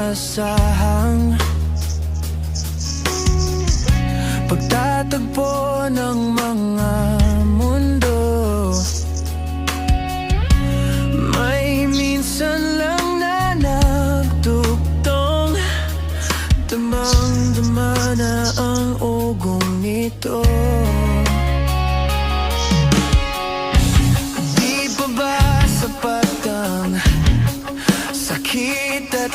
inaasahang pagtatagpo ng mga mundo. May minsan lang na nagtugtong, damang-dama na ang ugong nito. Di pa ba sapat ang sakit at